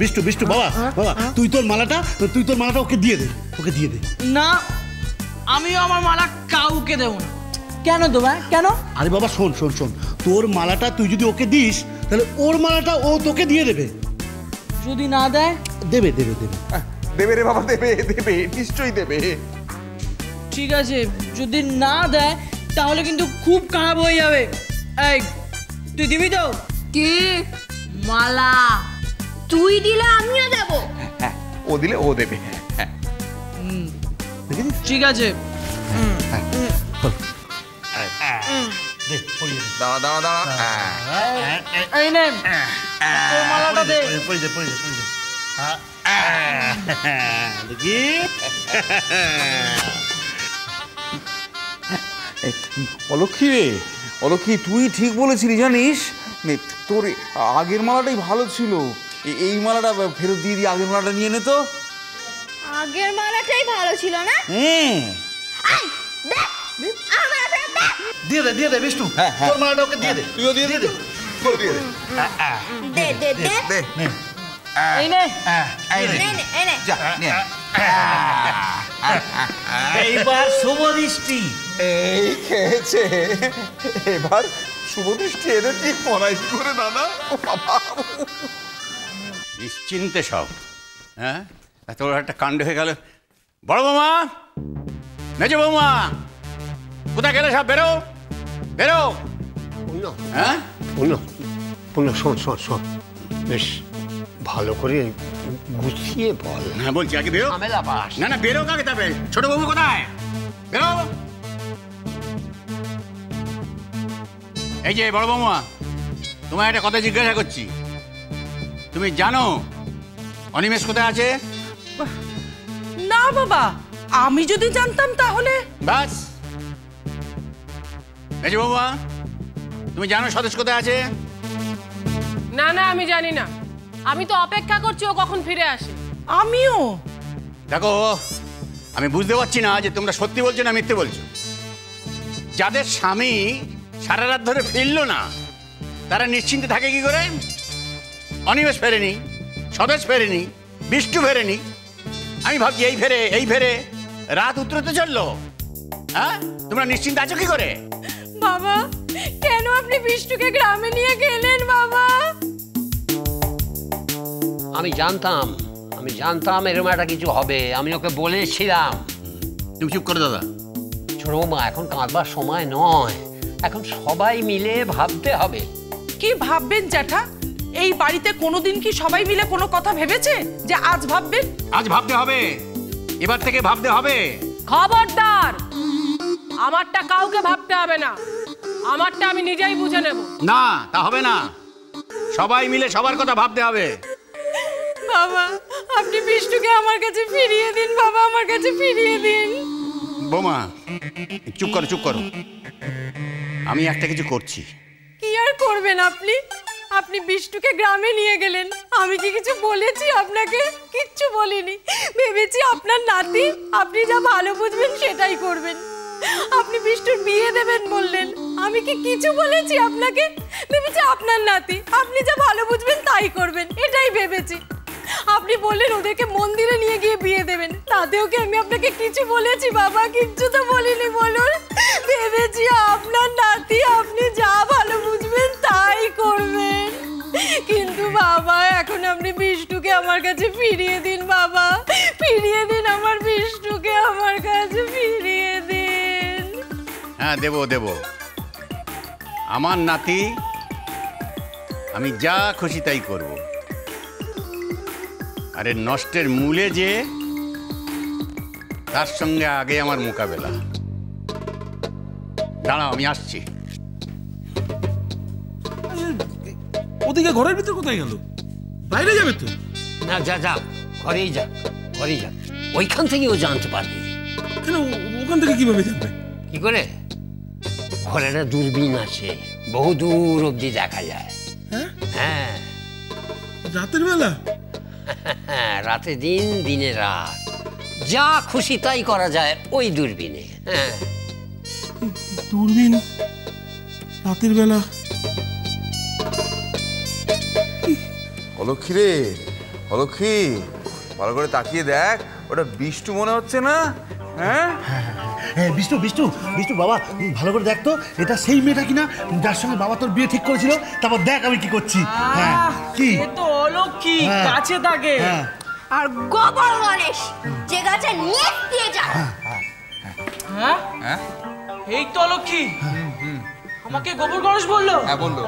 বিষ্টু বিষ্টু বাবা বাবা তুই তোর মালাটা ওকে দিয়ে দে না, আমিও আমার মালা কাউকে দেবো না। কেন দেবো? কেন? আরে বাবা শোন শোন শোন, তোর মালাটা তুই যদি ওকে দিস তাহলে ওর মালাটা ও তোকে দিয়ে দেবে। যদি না দেয়? দেবে দেবে দেবে দেবে রে বাবা, দেবে দেবে, নিশ্চয়ই দেবে। ঠিক আছে, যদি না দেয় তাহলে কিন্তু খুব খারাপ হয়ে যাবে। এই তুই দিবি তো? কি মালা? তুই দিলে আমিও দেব। হ্যাঁ, ও দিলে ও দেবে। হ্যাঁ ঠিক আছে। দাঁড়া দাঁড়া দাঁড়া, এই নে তোর মালাটা দে। দেখি অলক্ষী রে, অলক্ষী তুই ঠিক বলেছিলি জানিস, তোর আগের মালাটাই ভালো ছিল। এই মালাটা ফেরত দিয়ে দিয়ে আগের মালাটা নিয়ে নে তো। আগের মালাটাই ভালো ছিল না? হ্যাঁ দিয়ে দে বিষ্ণু, তোর মালাটা ওকে দিয়ে দে। তুইও দিয়ে দে, তোর দিয়ে দে। দে দে দে দে এই নে, এই নে যা নে। এইবার শুভ দৃষ্টি। এই খেয়েছে, এবার শুভ দৃষ্টি এদের ঠিক পড়াই করে দাদা। নিশ্চিন্তে সব। হ্যাঁ, এত বড় একটা কাণ্ড হয়ে গেল। বড় বৌমা, মেজ বৌমা, কোথায় গেলে সব? বেরো বেরো। হ্যাঁ শোন বেশ ভালো করে গুছিয়ে বল। হ্যাঁ বলছি, আগে বেরো। না বেরো কাকে তবে? ছোট বৌমা কোথায়? বেরো। এই যে বড় বৌমা, তোমার একটা কথা জিজ্ঞাসা করছি। তুমি জানো অনিমেষ কোথায় আছে? না বাবা, আমি যদি জানতাম তাহলে। বাস। এই যে বৌমা, তুমি জানো স্বদেশ কোথায় আছে? না না, আমি জানি না। আমি তো অপেক্ষা করছি ও কখন ফিরে আসে। আমিও। দেখো, আমি বুঝতে পারছি না যে তোমরা সত্যি বলছো না মিথ্যে বলছো। যাদের স্বামী সারা রাত ধরে ফিরলো না, তারা নিশ্চিন্তে থাকে কি করে? অনিমেষ ফেরেনি, স্বদেশ ফেরেনি, বিষ্টু ফেরেনি। আমি ভাবছি এই ফেরে রাত উত্তরতে চললো। হ্যাঁ, তোমরা নিশ্চিন্তে আছো কি করে? বাবা, কেন আপনি বিষ্টুকে গ্রামে নিয়ে গেলেন বাবা? আমি জানতাম এরকম একটা কিছু হবে। আমি ওকে বলেছিলাম। তুমি চুপ করো দাদা। ছোট বৌমা, এখন কাঁদবার সময় নয়, এখন সবাই মিলে ভাবতে হবে। কি ভাববেন জ্যাঠা? এই বাড়িতে কোনোদিন কি সবাই মিলে কোনো কথা ভেবেছে যে আজ ভাববেন? আজ ভাবতে হবে, এবার থেকে ভাবতে হবে। খবরদার, আমারটা কাউকে ভাবতে হবে না। আমারটা আমি নিজেই বুঝে নেব। না, তা হবে না। সবাই মিলে সবার কথা ভাবতে হবে। বাবা, আপনি বিষ্টুকে আমার কাছে ফিরিয়ে দিন। বাবা, আমার কাছে ফিরিয়ে দিন। বৌমা চুপ করো। আমি একটা কিছু করছি। কি আর করবেন আপনি? আপনি বিষ্টুকে গ্রামে নিয়ে গেলেন। আমি কি কিছু বলেছি আপনাকে? কিচ্ছু বলিনি। ভেবেছি আপনার নাতি, আপনি যা ভালো বুঝবেন সেটাই করবেন। আপনি বিষ্টুর বিয়ে দেবেন বললেন। আমি কি কিছু বলেছি আপনাকে? ভেবেছি আপনার নাতি, আপনি যা ভালো বুঝবেন তাই করবেন, এটাই ভেবেছি। আপনি বললেন ওদেরকে মন্দিরে নিয়ে গিয়ে বিয়ে দেবেন, তাতেও কি আমি আপনাকে কিছু বলেছি বাবা? কিচ্ছু তো বলিনি। বলুন, ভেবেছি আপনার নাতি, আপনি যা ভালো বুঝবেন তাই করবেন। কিন্তু বাবা, এখন আপনি বিষ্টুকে আমার কাছে ফিরিয়ে দিন। বাবা, ফিরিয়ে দিন আমার বিষ্টুকে, আমার কাছে ফিরিয়ে দিন। হ্যাঁ, দেব। আমার নাতি, আমি যা খুশি তাই করব। আরে নষ্টের মূলে যে, তার সঙ্গে আগে আমার মোকাবেলা। দাঁড়াও, আমি আসছি। ওদিকে ঘরের ভিতর কোথায় গেল? বাইরে যাবে তো? না, যা ঘরেই যা। ওইখান থেকে ও জানতে পারবে। কেন, ওখান থেকে কিভাবে জানবে? কি করে? ঘরে একটা দূরবীন আছে, বহু দূর অব্দি দেখা যায়। হ্যাঁ, রাতের বেলা? রাতে দিন, দিনে রাত, যা খুশি তাই করা যায় ওই দূরবীনে। হ্যাঁ, দূরবীন রাতের বেলা? অলক্ষী রে, অলক্ষী, ভালো করে তাকিয়ে দেখ, ওটা বিষ্টু মনে হচ্ছে না? হ্যাঁ হ্যাঁ বিষ্টু বিষ্টু বিষ্টু বাবা, ভালো করে দেখ তো, এটা সেই মেয়েটা কিনা যার সঙ্গে বাবা তোর বিয়ে ঠিক করেছিল। তারপর দেখ আমি কি করছি। হ্যাঁ কি এ তো অলক্ষী, হ্যাঁ। কাছে থাকে। হ্যাঁ আর গোবর গণেশ যে গাছে নিচ দিয়ে যায়। হ্যাঁ হ্যাঁ এই তো অলক্ষী। আমাকে গোবর গণেশ বললো? হ্যাঁ বললো।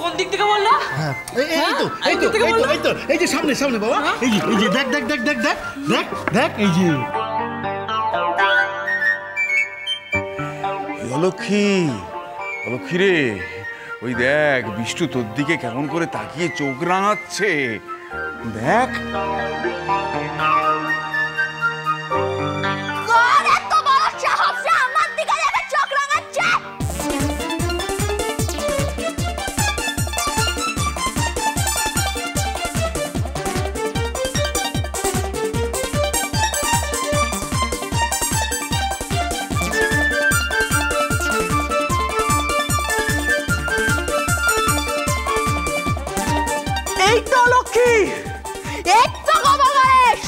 কোন দিক থেকে বললো? হ্যাঁ এই তো এই তো এই তো এই তো এই যে সামনে সামনে বাবা, এই যে দেখ দেখ দেখ দেখ দেখ দেখ দেখ এই যে অলক্ষী, অলক্ষী রে, ওই দেখ বিষ্টু তোর দিকে কেমন করে তাকিয়ে চোখ রাঙাচ্ছে, দেখ। কার এত বড় সাহস যে আমার দিকে এভাবে চোখ রাঙাচ্ছে? এই তো অলক্ষী। এই তো গোবর গণেশ।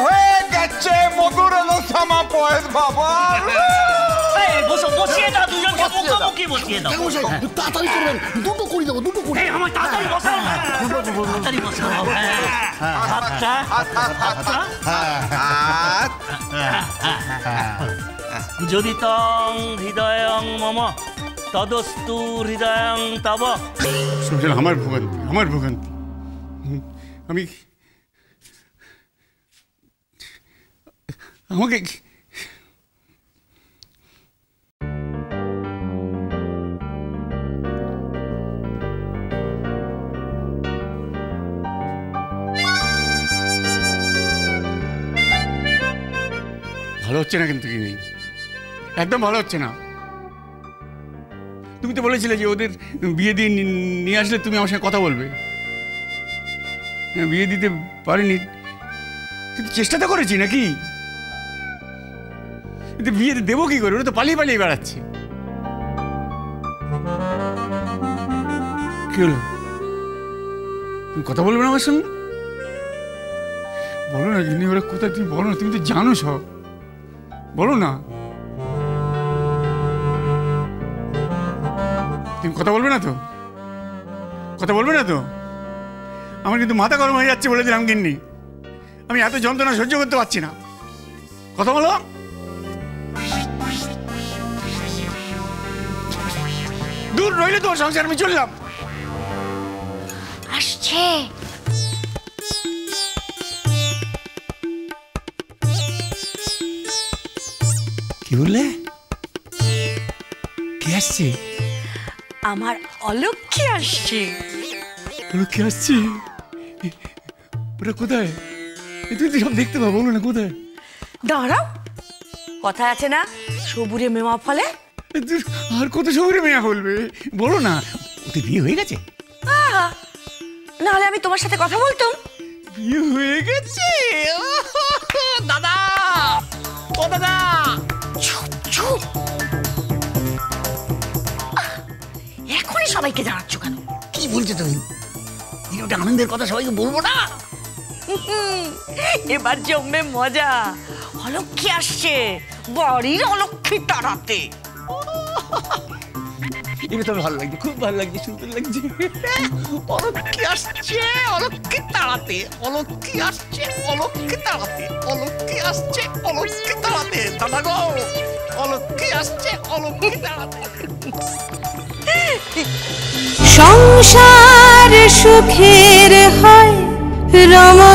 হয়ে গেছে মধুর রসামা পয়েস বাবা। বসিয়ে দাও, দুজনকে মুখোমুখি বসিয়ে দাও। তাড়াতাড়ি করবেন, দুটো করে দেবো, দুটো করে। আমার তাড়াতাড়ি বসাও, তাড়াতাড়ি বসাও। হাতটা, যদি তং হৃদয়ং মম তদস্তু হৃদয়ং তব। আমার ভোগান্তি, আমার ভোগান্তি। আমি আমাকে ভালো হচ্ছে না, কিন্তু কি নেই, একদম ভালো হচ্ছে না। তুমি তো বলেছিলে যে ওদের বিয়ে দিয়ে নিয়ে আসলে তুমি আমার সঙ্গে কথা বলবে। বিয়ে দিতে পারিনি, কিন্তু চেষ্টা তো করেছি নাকি। কিন্তু বিয়ে দেবো কি করে, ওরা তো পালিয়ে পালিয়ে বেড়াচ্ছে। কি হলো, তুমি কথা বলবে না আমার সঙ্গে? বলো না যিনি ওরা কোথায়, তুমি বলো না, তুমি তো জানো সব, বলো না। তুমি কথা বলবে না তো, কথা বলবে না তো? আমার কিন্তু মাথা গরম হয়ে যাচ্ছে বলে দিলাম গিন্নি, আমি এত যন্ত্রণা সহ্য করতে পারছি না। কথা বলো। দূর রইলে তোমার সংসার আমি চললাম। আসছে। কি বললে? কে আসছে? আমার অলক্ষী আসছে। কে আসছে? ওরা কোথায়? তুমি তো সব দেখতে পাবো, বলো না কোথায়? দাঁড়াও, কথা আছে না, সবুরে মেওয়া ফলে। আর কত শহরে মেয়া বলবে, বলো না। ওদের বিয়ে হয়ে গেছে? নাহলে আমি তোমার সাথে কথা বলতাম। বিয়ে হয়ে গেছে? দাদা, ও দাদা, চুপ চুপ, এখনই সবাইকে জানাচ্ছ কেন? কি বলছো তুমি? এটা আনন্দের কথা সবাইকে বলবো না? এবার জমবে মজা। অলক্ষী আসছে, বাড়ির অলক্ষী তাড়াতে। এটা তো ভালো লাগছে, খুব ভালো লাগছে, সুন্দর লাগছে। অলক্ষী আসছে, অলক্ষী তাড়াতে, অলক্ষী আসছে, অলক্ষী তাড়াতে, অলক্ষী আসছে, অলক্ষী তাড়াতে। দাদা গো, অলক্ষী আসছে, অলক্ষী তাড়াতে। সংসার সুখের হয় রমা।